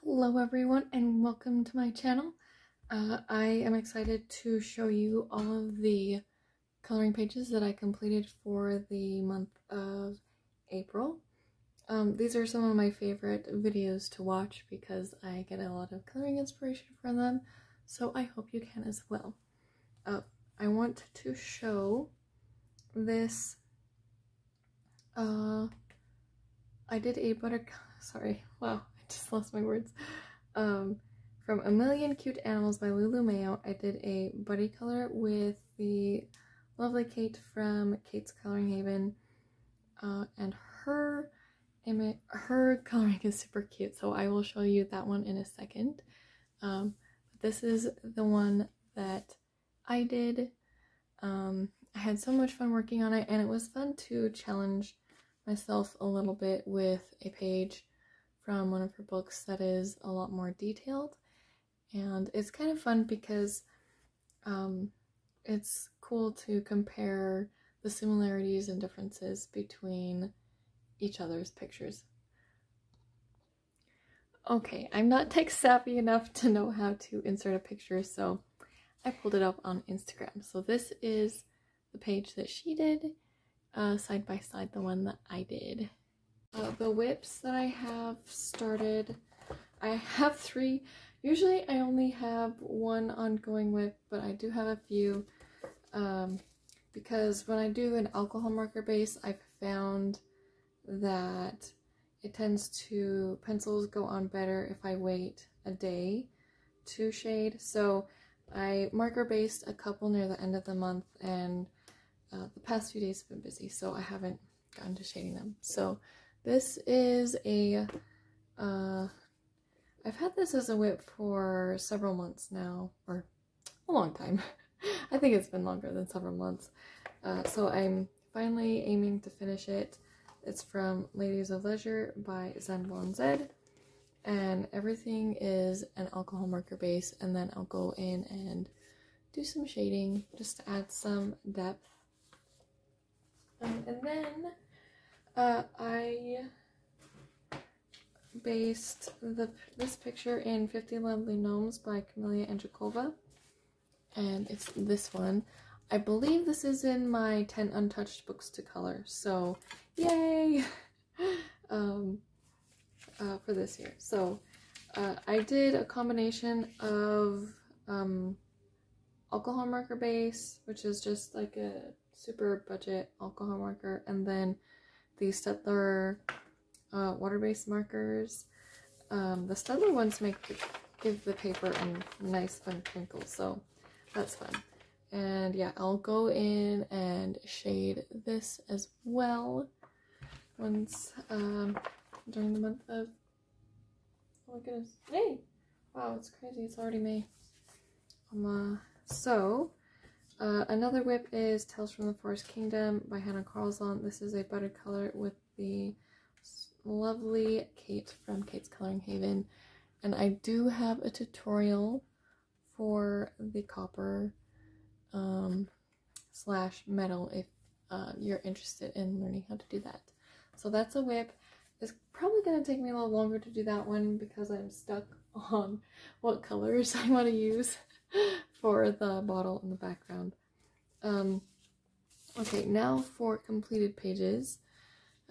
Hello everyone and welcome to my channel. I am excited to show you all of the coloring pages that I completed for the month of April. These are some of my favorite videos to watch because I get a lot of coloring inspiration from them, so I hope you can as well. I want to show this. I did a I just lost my words. From A Million Cute Animals by Lulu Mayo, I did a buddy color with the lovely Kate from Kate's Coloring Haven, and her coloring is super cute, so I will show you that one in a second. But this is the one that I did. I had so much fun working on it, and it was fun to challenge myself a little bit with a page from one of her books that is a lot more detailed, and it's kind of fun because it's cool to compare the similarities and differences between each other's pictures. Okay, I'm not tech savvy enough to know how to insert a picture, so I pulled it up on Instagram. So this is the page that she did, side by side the one that I did. The WIPS that I have started, I have 3. Usually I only have 1 ongoing WIP, but I do have a few, because when I do an alcohol marker base, I've found that pencils go on better if I wait a day to shade. So I marker based a couple near the end of the month, and the past few days have been busy, so I haven't gotten to shading them. So this is I've had this as a WIP for several months now, or a long time. I think it's been longer than several months. So I'm finally aiming to finish it. It's from Ladies of Leisure by Zen Blonde Zed, and everything is an alcohol marker base, and then I'll go in and do some shading just to add some depth. And then I based this picture in 50 Lovely Gnomes by Camellia Andrikova, and it's this one. I believe this is in my 10 untouched books to color, so yay! For this year. So I did a combination of alcohol marker base, which is just like a super budget alcohol marker, and then the Staedtler water-based markers. The Staedtler ones give the paper a nice fun crinkle, so that's fun. And yeah, I'll go in and shade this as well once during the month of, oh my goodness, May! Wow, it's crazy, it's already May. Another WIP is Tales from the Forest Kingdom by Hannah Carlson. This is a butter color with the lovely Kate from Kate's Coloring Haven, and I do have a tutorial for the copper / metal if you're interested in learning how to do that. So that's a WIP. It's probably going to take me a little longer to do that one because I'm stuck on what colors I want to use for the bottle in the background. Okay, now for completed pages.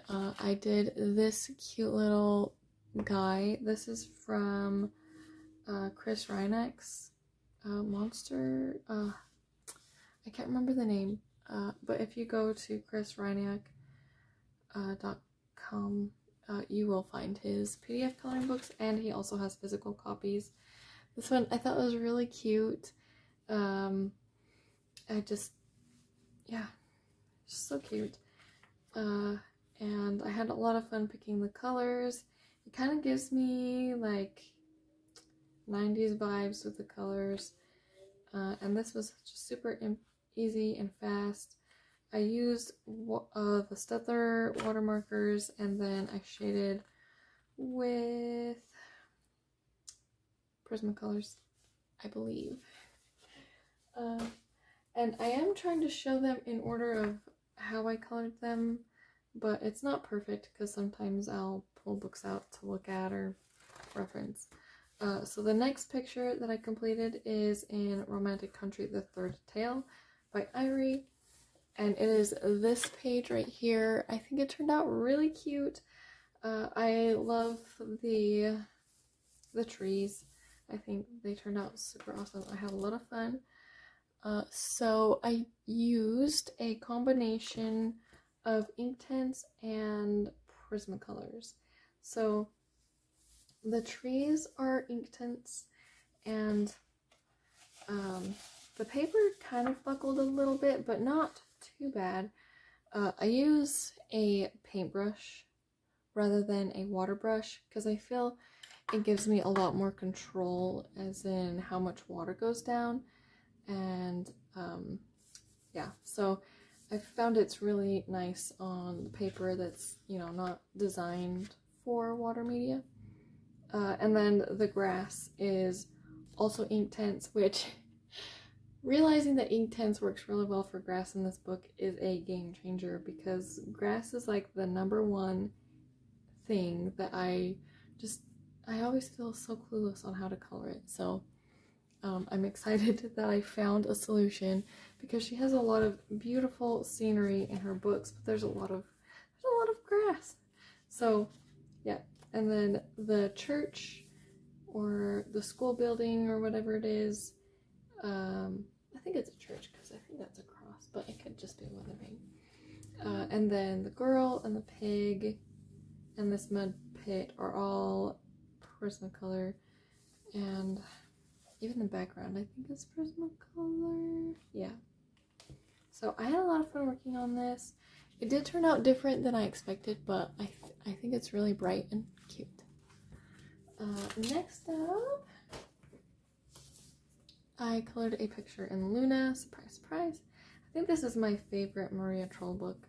I did this cute little guy. This is from Chris Reinek's Monster. I can't remember the name, but if you go to chrisreinek.com, you will find his PDF coloring books, and he also has physical copies. This one I thought was really cute. Just so cute. And I had a lot of fun picking the colors. It kind of gives me like 90s vibes with the colors. And this was just super easy and fast. I used the Staedtler water markers, and then I shaded with Prismacolors, I believe. And I am trying to show them in order of how I colored them, but it's not perfect because sometimes I'll pull books out to look at or reference. So the next picture that I completed is in Romantic Country, The Third Tale by Irie. And it is this page right here. I think it turned out really cute. I love the trees. I think they turned out super awesome. I had a lot of fun. So I used a combination of Inktense and Prismacolors. So the trees are Inktense, and the paper kind of buckled a little bit, but not too bad. I use a paintbrush rather than a water brush because I feel it gives me a lot more control as in how much water goes down. And yeah, so I found it's really nice on the paper that's, you know, not designed for water media. And then the grass is also Inktense, which realizing that Inktense works really well for grass in this book is a game changer, because grass is like the #1 thing that I always feel so clueless on how to color it. So I'm excited that I found a solution, because she has a lot of beautiful scenery in her books, but there's a lot of grass. So yeah, and then the church or the school building or whatever it is, I think it's a church because I think that's a cross, but it could just be withering. And then the girl and the pig and this mud pit are all Prismacolor, and even the background I think is Prismacolor. Yeah. So I had a lot of fun working on this. It did turn out different than I expected, but I think it's really bright and cute. Next up, I colored a picture in Luna. Surprise, surprise. I think this is my favorite Maria Troll book.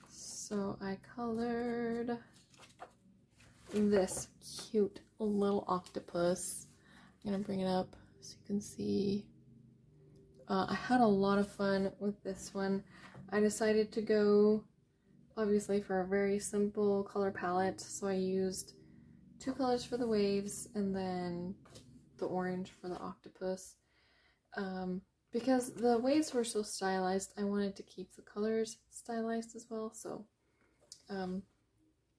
So I colored this cute little octopus. I'm gonna bring it up so you can see. I had a lot of fun with this one. I decided to go, obviously, for a very simple color palette. So I used 2 colors for the waves and then the orange for the octopus. Because the waves were so stylized, I wanted to keep the colors stylized as well. So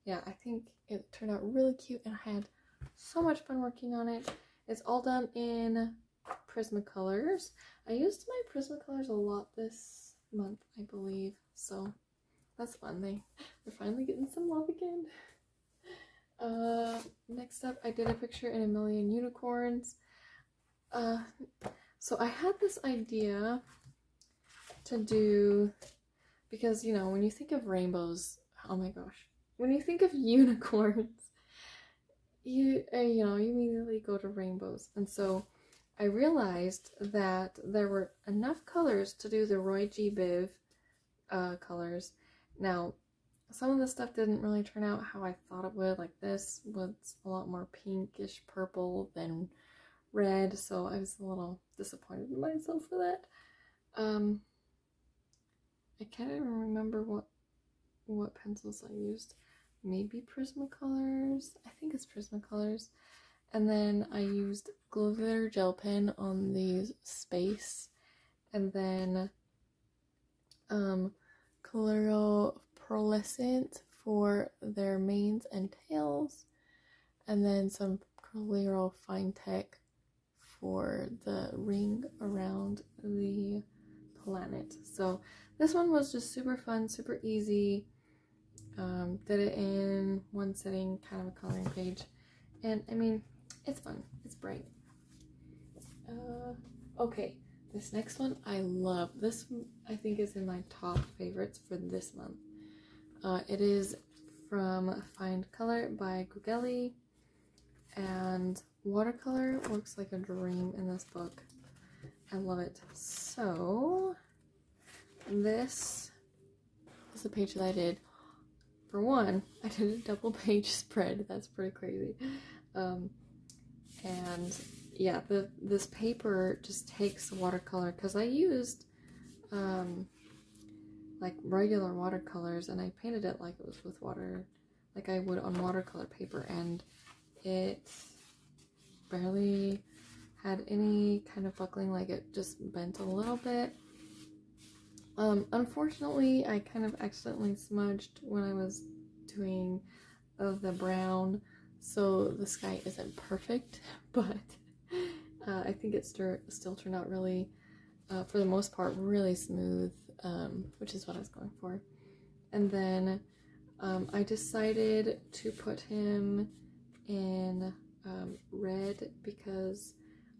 yeah, I think it turned out really cute, and I had so much fun working on it. It's all done in Prismacolors. I used my Prismacolors a lot this month, I believe, so that's fun. They're finally getting some love again. Next up, I did a picture in A Million Unicorns. So I had this idea to do, because, you know, when you think of rainbows, oh my gosh, when you think of unicorns, you know, you immediately go to rainbows. And so I realized that there were enough colors to do the Roy G. Biv colors. Now, some of the stuff didn't really turn out how I thought it would. Like this was a lot more pinkish purple than red, so I was a little disappointed in myself for that. I can't even remember what pencils I used. Maybe Prismacolors. I think it's Prismacolors. And then I used glitter gel pen on the space, and then Coloro Pearlescent for their manes and tails, and then some Coloro Fine Tech for the ring around the planet. So this one was just super fun, super easy. Did it in one sitting, kind of a coloring page, and I mean, it's fun, it's bright. Okay, this next one I love. This I think is in my top favorites for this month. It is from Find Color by Gugeli, and watercolor looks like a dream in this book. I love it. So this is the page that I did. For one, I did a double page spread. That's pretty crazy. And yeah, this paper just takes the watercolor, because I used like regular watercolors and I painted it like it was with like I would on watercolor paper, and it barely had any kind of buckling, like it just bent a little bit. Unfortunately, I kind of accidentally smudged when I was doing the brown, so the sky isn't perfect, but I think it still turned out really, for the most part, really smooth, which is what I was going for. And then I decided to put him in red because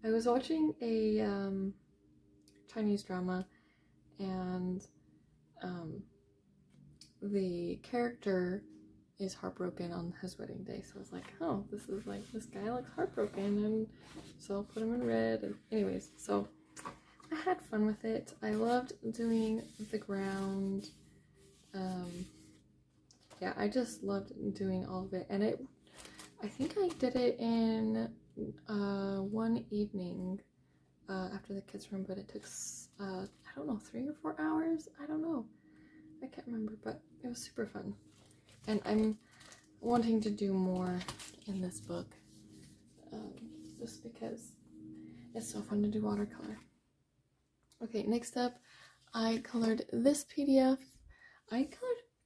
I was watching a Chinese drama, and the character is heartbroken on his wedding day, so I was like, oh, this guy looks heartbroken, and so I'll put him in red. And anyways, so I had fun with it. I loved doing the ground. Yeah, I just loved doing all of it, and I think I did it in one evening after the kids' room, but it took I don't know, 3 or 4 hours. I don't know. I can't remember, but it was super fun. And I'm wanting to do more in this book, just because it's so fun to do watercolor. Okay, next up, I colored this PDF. I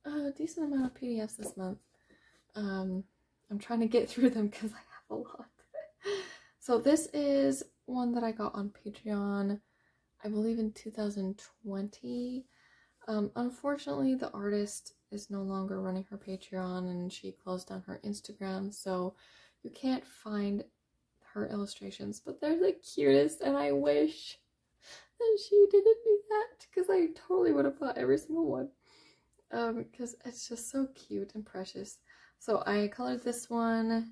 colored a decent amount of PDFs this month. I'm trying to get through them because I have a lot. So this is one that I got on Patreon, I believe in 2020. Unfortunately, the artist is no longer running her Patreon, and she closed down her Instagram, so you can't find her illustrations, but they're the cutest, and I wish that she didn't do that, because I totally would have bought every single one, because it's just so cute and precious. So I colored this one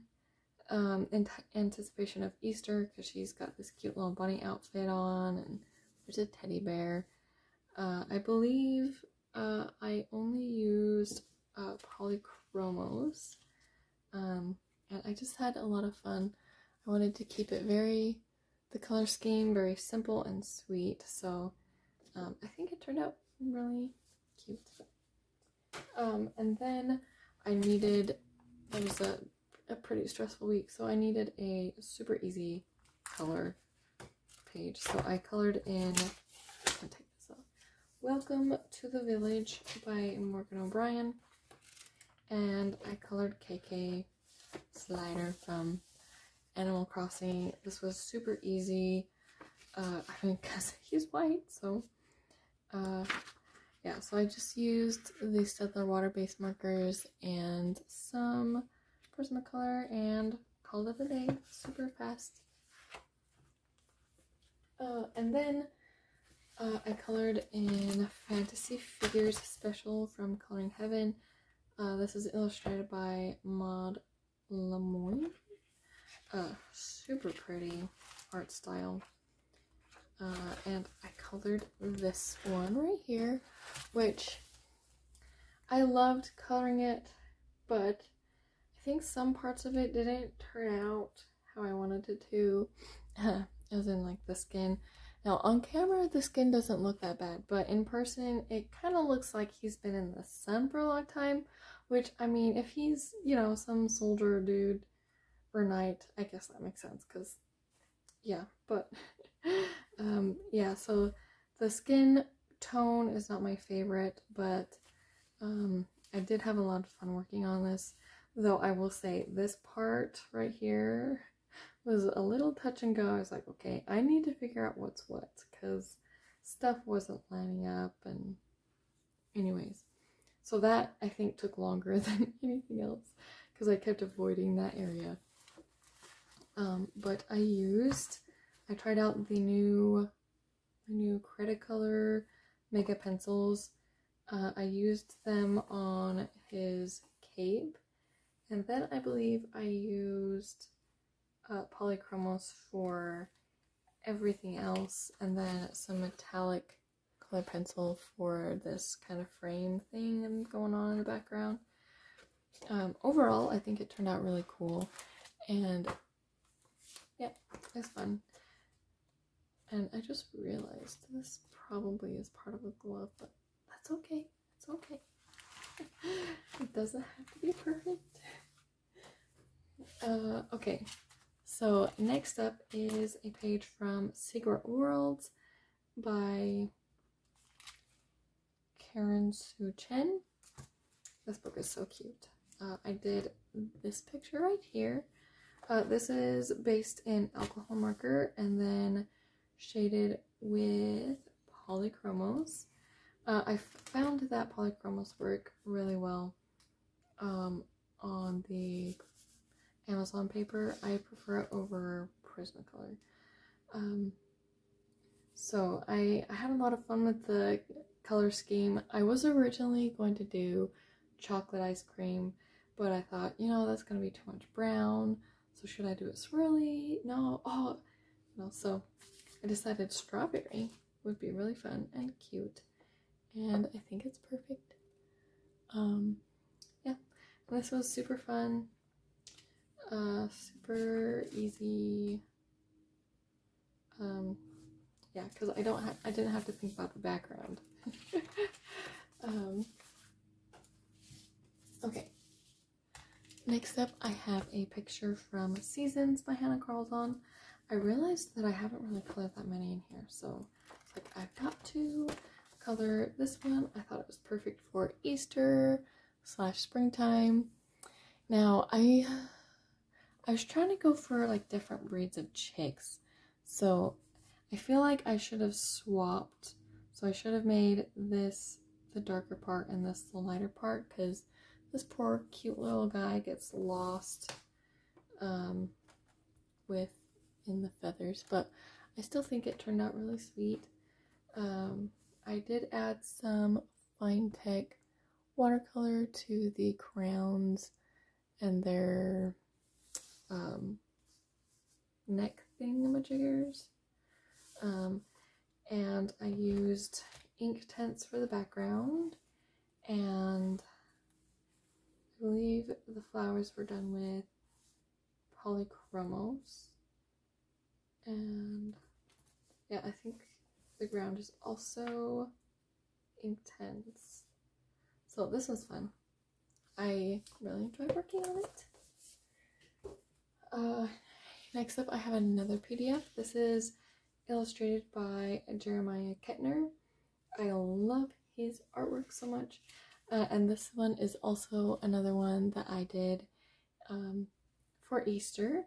in anticipation of Easter, because she's got this cute little bunny outfit on, and there's a teddy bear. I believe I only used polychromos, and I just had a lot of fun. I wanted to keep it the color scheme very simple and sweet, so I think it turned out really cute. And then it was a pretty stressful week, so I needed a super easy color page, so I colored in, Welcome to the Village by Morgan O'Brien, and I colored KK Slider from Animal Crossing. This was super easy, I mean, because he's white, so yeah, so I just used the Staedtler water-based markers and some Prismacolor and called it a day. Super fast. And then I colored in Fantasy Figures Special from Coloring Heaven. This is illustrated by Maud Lemoyne. Super pretty art style. And I colored this one right here, which I loved coloring it, but I think some parts of it didn't turn out how I wanted it to, as in like the skin. Now on camera the skin doesn't look that bad, but in person it kind of looks like he's been in the sun for a long time, which, I mean, if he's, you know, some soldier dude or knight, I guess that makes sense, because yeah, but yeah, so the skin tone is not my favorite, but I did have a lot of fun working on this, though I will say this part right here was a little touch and go. I was like, okay, I need to figure out what's what, because stuff wasn't lining up, and anyways, so that I think took longer than anything else, because I kept avoiding that area. But I tried out the new Cretacolor Mega Pencils. I used them on his cape, and then I believe I used polychromos for everything else, and then some metallic color pencil for this kind of frame thing going on in the background. Overall, I think it turned out really cool, and yeah, it's fun. And I just realized this probably is part of a glove, but that's okay. It's okay. It doesn't have to be perfect. Okay, so next up is a page from Secret Worlds by Karen Sue Chen. This book is so cute. I did this picture right here. This is based in alcohol marker and then shaded with polychromos. I found that polychromos work really well on the Amazon paper. I prefer it over Prismacolor. So I had a lot of fun with the color scheme. I was originally going to do chocolate ice cream, but I thought, you know, that's going to be too much brown. So should I do it swirly? No. Oh, no. So I decided strawberry would be really fun and cute. And I think it's perfect. Yeah. And this was super fun. Super easy. Yeah, because I didn't have to think about the background. Okay. Next up, I have a picture from Seasons by Hannah Carlton. I realized that I haven't really colored that many in here, so it's like I've got to color this one. I thought it was perfect for Easter / springtime. Now, I was trying to go for like different breeds of chicks, so I feel like I should have swapped. So I should have made this the darker part and this the lighter part, because this poor cute little guy gets lost in the feathers, but I still think it turned out really sweet. I did add some Fine Tech watercolor to the crowns and their neck thingamajiggers. And I used ink tints for the background, and I believe the flowers were done with polychromos. And yeah, I think the ground is also ink tints. So this was fun. I really enjoyed working on it. Next up, I have another PDF. This is illustrated by Jeremiah Kettner. I love his artwork so much. And this one is also another one that I did for Easter.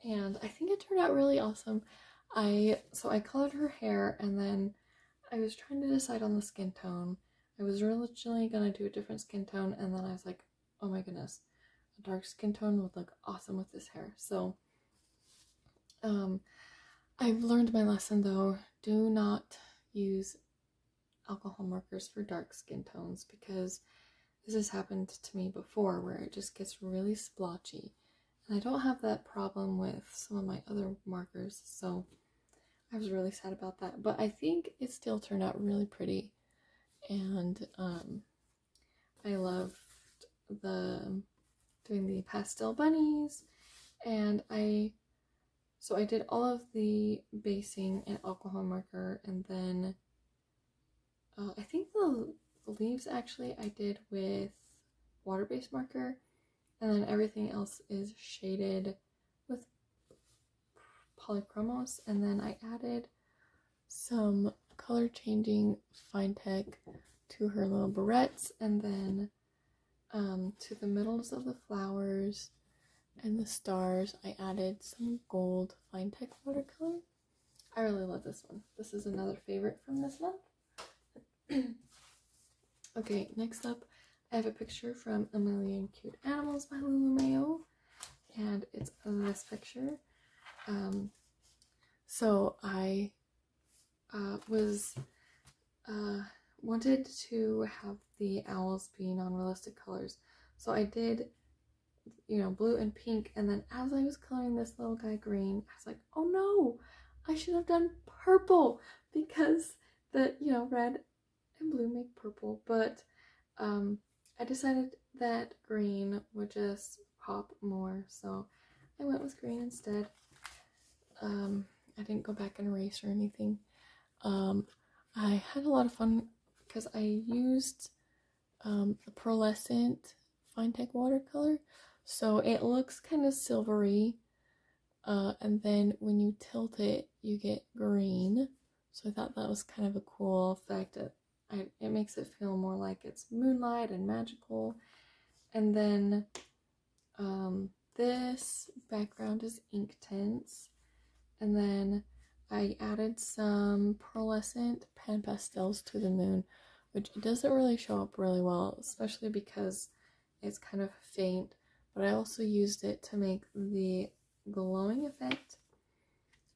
And I think it turned out really awesome. So I colored her hair, and then I was trying to decide on the skin tone. I was originally going to do a different skin tone, and then I was like, oh my goodness, a dark skin tone would look awesome with this hair. So I've learned my lesson though. Do not use alcohol markers for dark skin tones, because this has happened to me before where it just gets really splotchy. And I don't have that problem with some of my other markers, so I was really sad about that. But I think it still turned out really pretty, and I loved doing the pastel bunnies, and so I did all of the basing in alcohol marker, and then I think the leaves actually I did with water-based marker, and then everything else is shaded with polychromos. And then I added some color changing Fine Tech to her little barrettes, and then to the middles of the flowers and the stars I added some gold Fine Tech watercolor. I really love this one. This is another favorite from this month. Okay, next up I have a picture from A Million Cute Animals by Lulu Mayo, and it's this picture. So I wanted to have the owls be non-realistic colors, so I did, you know, blue and pink, and then as I was coloring this little guy green, I was like, oh no, I should have done purple, because the, you know, red and blue make purple, but I decided that green would just pop more, so I went with green instead. I didn't go back and erase or anything. I had a lot of fun because I used the pearlescent fine tech watercolor. So it looks kind of silvery, and then when you tilt it, you get green. So I thought that was kind of a cool effect. It makes it feel more like it's moonlight and magical. And then this background is ink tints. And then I added some pearlescent pan pastels to the moon, which doesn't really show up really well, especially because it's kind of faint. But I also used it to make the glowing effect.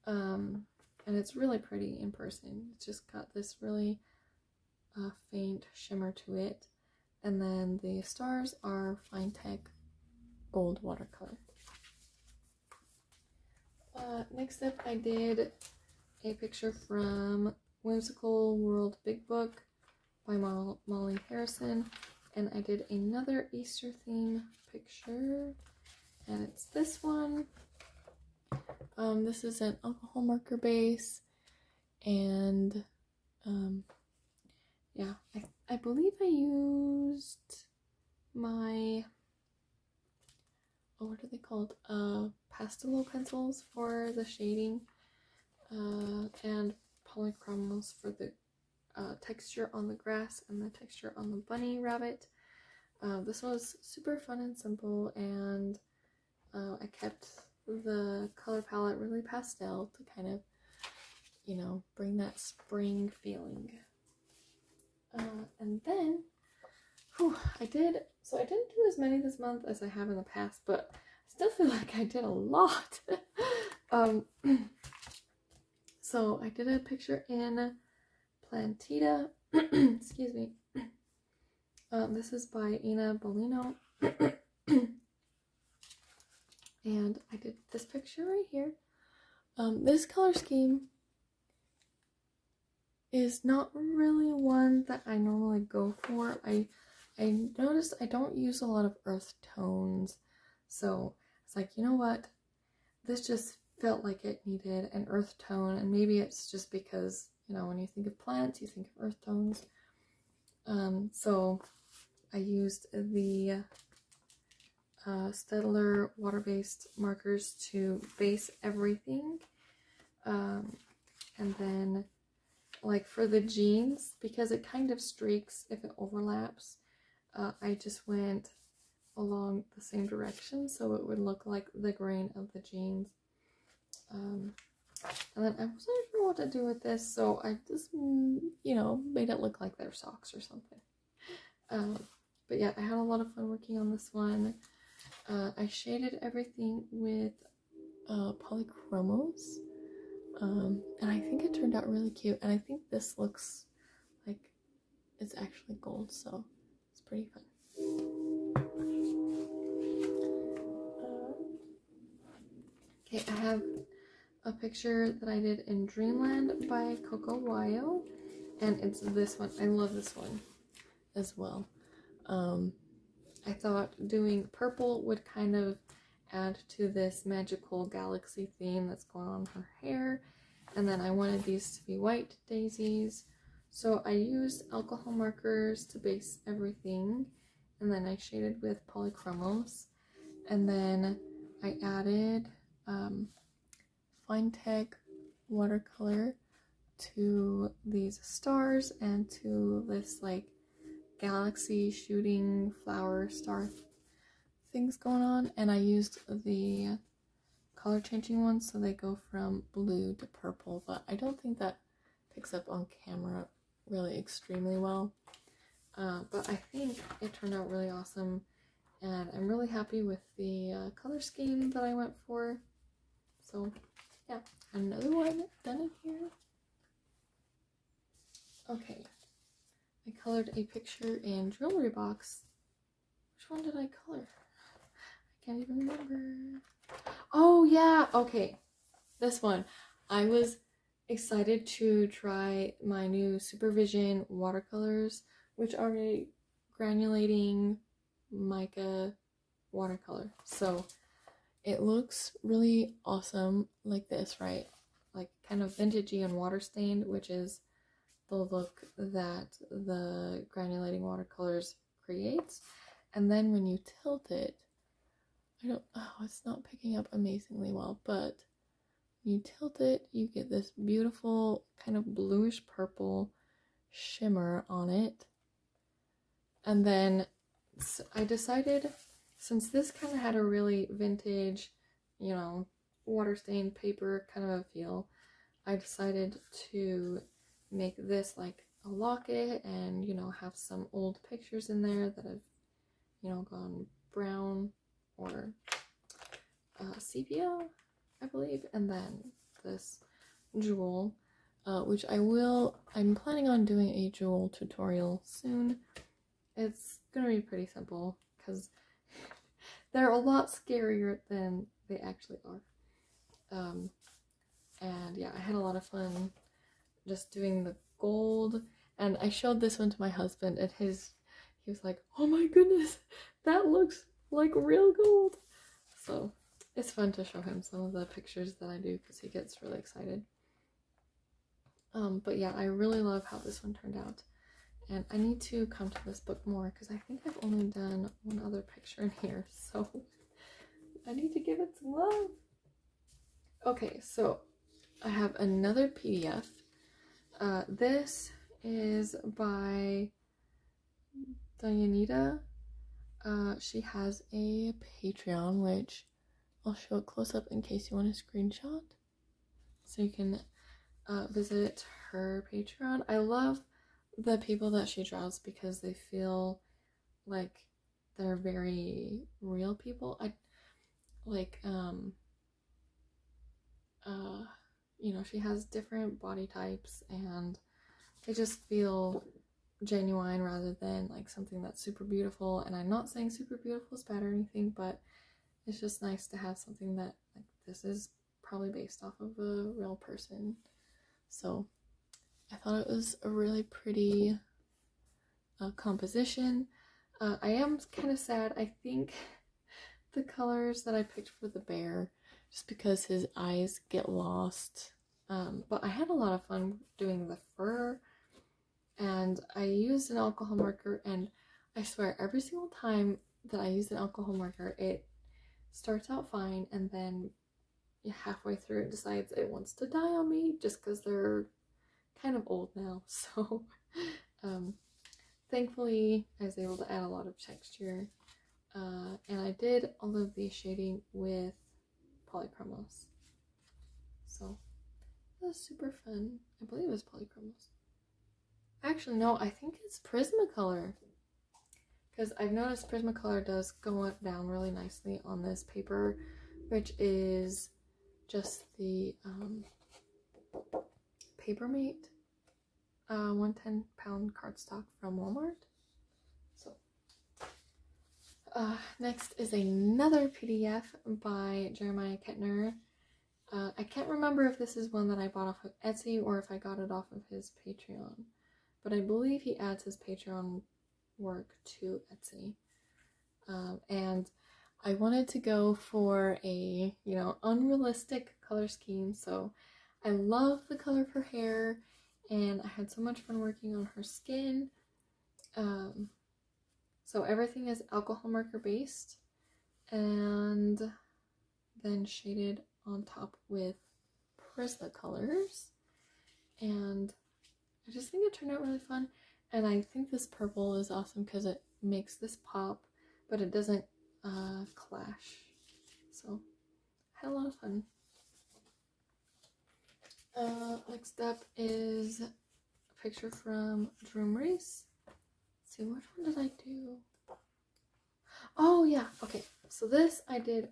And it's really pretty in person. It's just got this really faint shimmer to it. And then the stars are fine tech gold watercolor. Next up, I did a picture from Whimsical World Big Book by Molly Harrison, and I did another Easter theme picture, and it's this one. This is an alcohol marker base, and yeah, I believe I used my, what are they called? Pastelo pencils for the shading, and polychromos for the texture on the grass and the texture on the bunny rabbit. This was super fun and simple, and I kept the color palette really pastel to kind of, you know, bring that spring feeling. And then, I didn't do as many this month as I have in the past, but I still feel like I did a lot. So I did a picture in Plantita, excuse me. This is by Ina Bolino. And I did this picture right here. This color scheme is not really one that I normally go for. I noticed I don't use a lot of earth tones, so it's like, you know what, this just felt like it needed an earth tone, and maybe it's just because, you know, when you think of plants, you think of earth tones. So I used the Staedtler water-based markers to base everything, and then, like, for the jeans, because it kind of streaks if it overlaps, I just went along the same direction so it would look like the grain of the jeans. And then I wasn't sure what to do with this, so I just, you know, made it look like their socks or something. But yeah, I had a lot of fun working on this one. I shaded everything with polychromos. And I think it turned out really cute, and I think this looks like it's actually gold, so it's pretty fun. Okay, I have a picture that I did in Dreamland by Coco Wayo, and it's this one. I love this one as well. I thought doing purple would kind of add to this magical galaxy theme that's going on her hair, and then I wanted these to be white daisies, so I used alcohol markers to base everything, and then I shaded with polychromos, and then I added fine tech watercolor to these stars and to this like galaxy shooting flower star things going on, and I used the color changing ones so they go from blue to purple, but I don't think that picks up on camera really extremely well, but I think it turned out really awesome, and I'm really happy with the color scheme that I went for. So yeah, another one done in here. Okay, I colored a picture in Jewelry Box. Which one did I color? I can't even remember. Oh yeah, okay, this one. I was excited to try my new Supervision watercolors, which are a granulating mica watercolor. So it looks really awesome like this, right? Like kind of vintagey and water stained, which is the look that the granulating watercolors creates. And then when you tilt it, it's not picking up amazingly well, but when you tilt it, you get this beautiful kind of bluish purple shimmer on it. And then I decided, since this kind of had a really vintage, you know, water stained paper kind of a feel, I decided to make this like a locket and, you know, have some old pictures in there that have, you know, gone brown or sepia, I believe, and then this jewel, which I'm planning on doing a jewel tutorial soon. It's gonna be pretty simple because they're a lot scarier than they actually are. And yeah, I had a lot of fun just doing the gold, and I showed this one to my husband, and he was like, oh my goodness, that looks like real gold. So it's fun to show him some of the pictures that I do because he gets really excited. But yeah, I really love how this one turned out. And I need to come to this book more because I think I've only done one other picture in here. So I need to give it some love. Okay, so I have another PDF. This is by Dianita. She has a Patreon, which I'll show it close up in case you want a screenshot. So you can visit her Patreon. I love the people that she draws because they feel like they're very real people. You know, she has different body types and they just feel genuine rather than like something that's super beautiful. And I'm not saying super beautiful is bad or anything, but it's just nice to have something that like this is probably based off of a real person. So I thought it was a really pretty composition. I am kind of sad. I think the colors that I picked for the bear, just because his eyes get lost. But I had a lot of fun doing the fur, and I used an alcohol marker, and I swear every single time that I use an alcohol marker, it starts out fine, and then halfway through it decides it wants to die on me just because they're kind of old now. So thankfully I was able to add a lot of texture, and I did all of the shading with polychromos, so it was super fun. I believe it was polychromos. Actually no, I think it's Prismacolor, because I've noticed Prismacolor does go up down really nicely on this paper, which is just the Papermate 110-pound cardstock from Walmart. So next is another PDF by Jeremiah Kettner. I can't remember if this is one that I bought off of Etsy or if I got it off of his Patreon, but I believe he adds his Patreon work to Etsy. And I wanted to go for a, you know, unrealistic color scheme, so I love the color of her hair, and I had so much fun working on her skin. So everything is alcohol marker based, and then shaded on top with Prismacolors, and I just think it turned out really fun. And I think this purple is awesome because it makes this pop, but it doesn't clash. So I had a lot of fun. Next up is a picture from Dream Race. Let's see, which one did I do? Oh yeah, okay. So this I did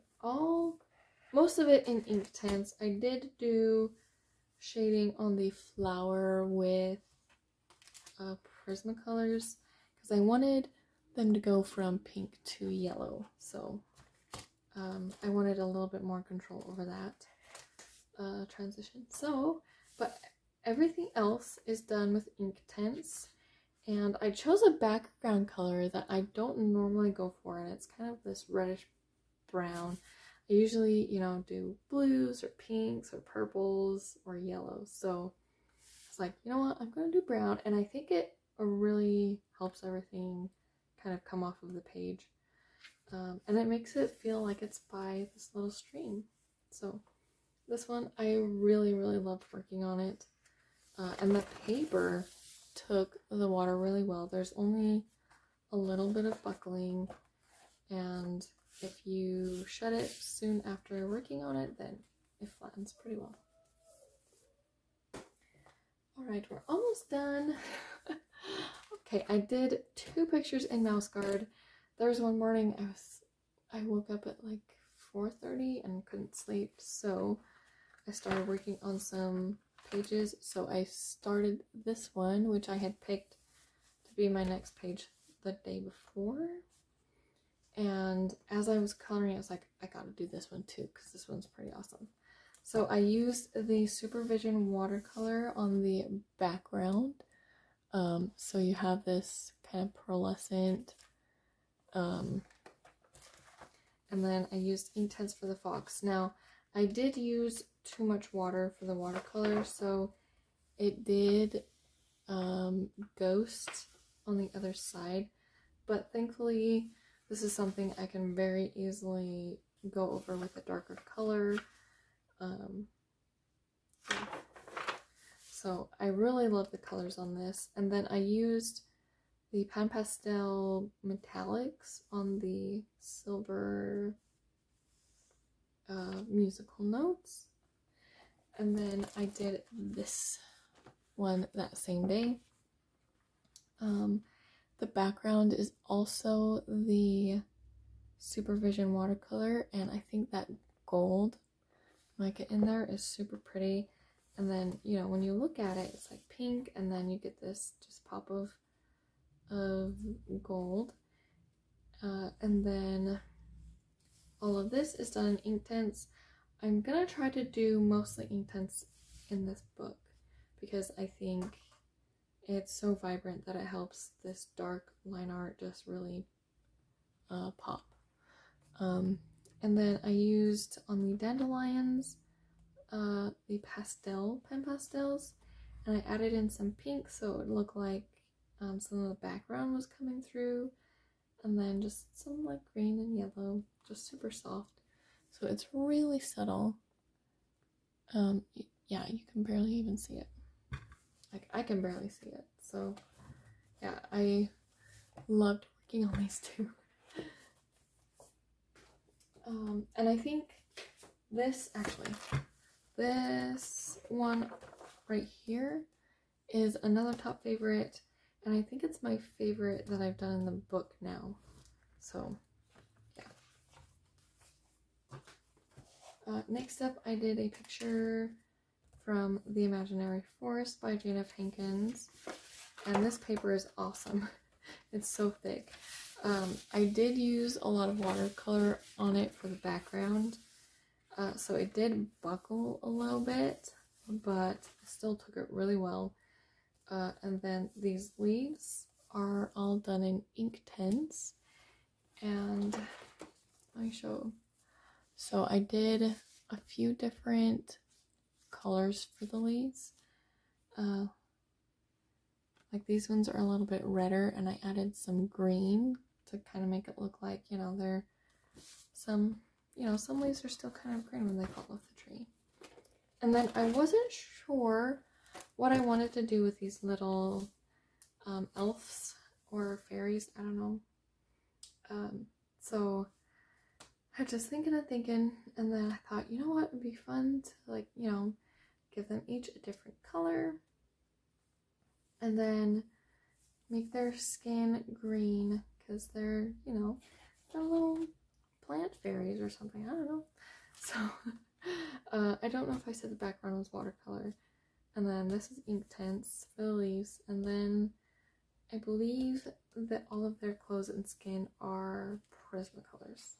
most of it in Inktense. I did do shading on the flower with Prismacolors because I wanted them to go from pink to yellow. So I wanted a little bit more control over that transition. So, but everything else is done with Inktense, and I chose a background color that I don't normally go for, and it's kind of this reddish brown. I usually, you know, do blues or pinks or purples or yellows. So it's like, you know what, I'm gonna do brown, and I think it really helps everything kind of come off of the page. And it makes it feel like it's by this little stream. So this one, I really, really loved working on it. And the paper took the water really well. There's only a little bit of buckling, and if you shut it soon after working on it, then it flattens pretty well. Alright, we're almost done. Okay, I did 2 pictures in mouse guard. There was one morning I woke up at like 4:30 and couldn't sleep, so I started working on some pages. So I started this one, which I had picked to be my next page the day before, and as I was coloring, I was like, I gotta do this one too because this one's pretty awesome. So I used the Supervision watercolor on the background. So you have this kind of pearlescent, and then I used Inktense for the fox. Now, I did use too much water for the watercolor, so it did ghost on the other side, but thankfully this is something I can very easily go over with a darker color. So I really love the colors on this. And then I used the Pan Pastel metallics on the silver musical notes. And then I did this one that same day. The background is also the Supervision watercolor, and I think that gold mica in there is super pretty. And then, you know, when you look at it, it's like pink, and then you get this just pop of gold. And then all of this is done in Inktense. I'm gonna try to do mostly Inktense in this book because I think it's so vibrant that it helps this dark line art just really pop. And then I used on the dandelions the pastel pen pastels, and I added in some pink so it would look like some of the background was coming through, and then just some like green and yellow, just super soft. So it's really subtle. Yeah, you can barely even see it. Like, I can barely see it. So yeah, I loved working on these two. And I think this one right here is another top favorite, and I think it's my favorite that I've done in the book now. So yeah. Next up, I did a picture from The Imaginary Forest by Jane F. Hankins, and this paper is awesome. It's so thick. I did use a lot of watercolor on it for the background, so it did buckle a little bit, but I still took it really well. And then these leaves are all done in Inktense, and let me show. So I did a few different colors for the leaves. Like these ones are a little bit redder, and I added some green to kind of make it look like, you know, some leaves are still kind of green when they fall off the tree. And then I wasn't sure what I wanted to do with these little elves or fairies, I don't know. So I was just thinking, and then I thought, you know what, it'd be fun to, like, you know, give them each a different color, and then make their skin green, because they're, you know, they're little plant fairies or something, I don't know. So I don't know if I said the background was watercolor, and then this is Inktense for the leaves, and then I believe that all of their clothes and skin are Prismacolors.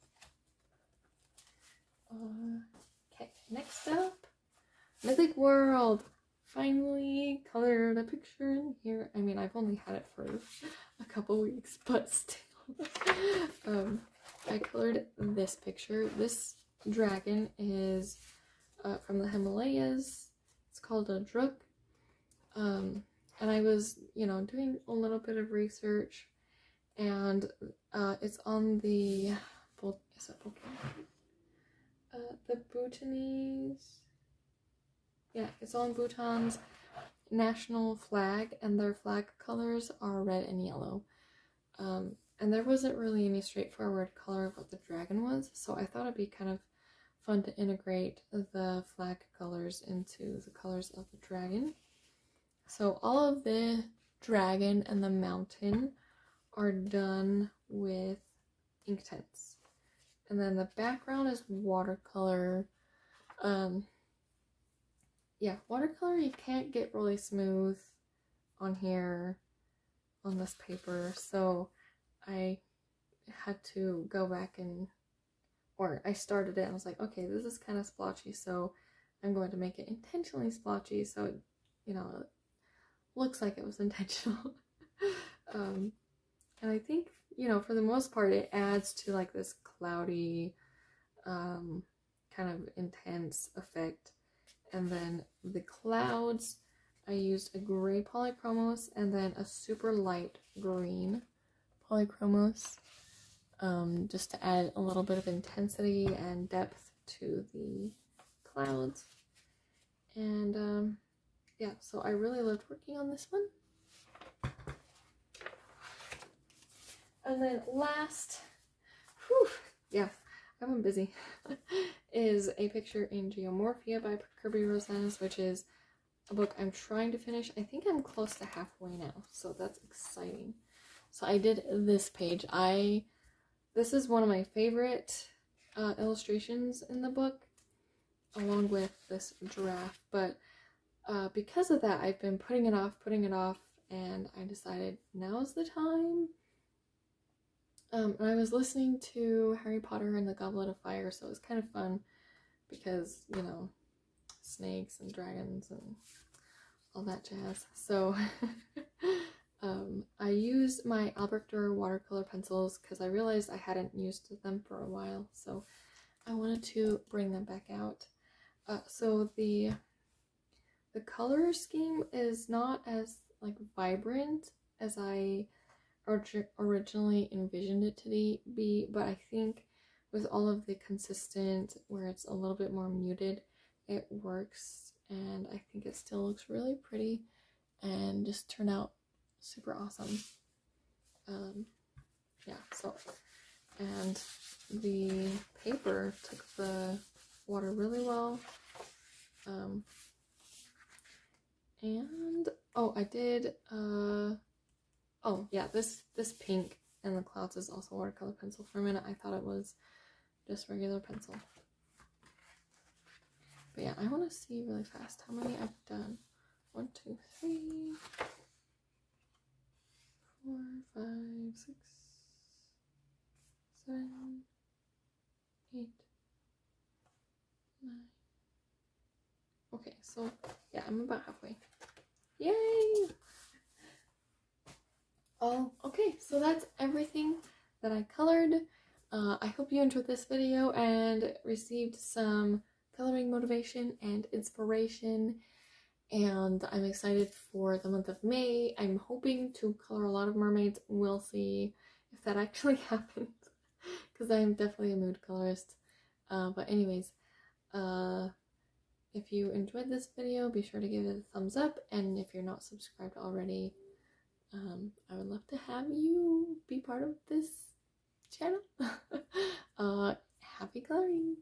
Okay, next up, Mythic World. Finally colored a picture in here. I mean, I've only had it for a couple weeks, but still. I colored this picture. This dragon is from the Himalayas. It's called a Druk. And I was, you know, doing a little bit of research, and it's on the is it the Bhutanese, yeah, it's on Bhutan's national flag, and their flag colors are red and yellow. And there wasn't really any straightforward color of what the dragon was, so I thought it'd be kind of fun to integrate the flag colors into the colors of the dragon. So all of the dragon and the mountain are done with Inktense. And then the background is watercolor. Yeah, watercolor you can't get really smooth on here, on this paper, so I had to go back and, or I started it and I was like, okay, this is kind of splotchy, so I'm going to make it intentionally splotchy so it, you know, it looks like it was intentional. And I think, you know, for the most part it adds to like this cloudy, kind of intense effect. And then the clouds, I used a gray polychromos and then a super light green polychromos, just to add a little bit of intensity and depth to the clouds. And yeah, so I really loved working on this one. And then last, whew, yeah, I've been busy, is a picture in Geomorphia by Kirby Rosanes, which is a book I'm trying to finish. I think I'm close to halfway now, so that's exciting. So I did this page. This is one of my favorite illustrations in the book, along with this giraffe, but because of that, I've been putting it off, and I decided now's the time. And I was listening to Harry Potter and the Goblet of Fire, so it was kind of fun because, you know, snakes and dragons and all that jazz. So I used my Albrecht Dürer watercolor pencils because I realized I hadn't used them for a while, so I wanted to bring them back out. So the color scheme is not as like vibrant as I originally envisioned it to be, but I think with all of the consistent, where it's a little bit more muted, it works, and I think it still looks really pretty and just turned out super awesome. Yeah, so, and the paper took the water really well. And oh, I did oh yeah, this pink and the clouds is also watercolor pencil. For a minute I thought it was just regular pencil. But yeah, I want to see really fast how many I've done. 1, 2, 3, 4, 5, 6, 7, 8, 9. Okay, so yeah, I'm about halfway. Yay! Oh, okay, so that's everything that I colored. I hope you enjoyed this video and received some coloring motivation and inspiration, and I'm excited for the month of May. I'm hoping to color a lot of mermaids. We'll see if that actually happens, because I'm definitely a mood colorist. But anyways, if you enjoyed this video, be sure to give it a thumbs up, and if you're not subscribed already, I would love to have you be part of this channel. Happy coloring!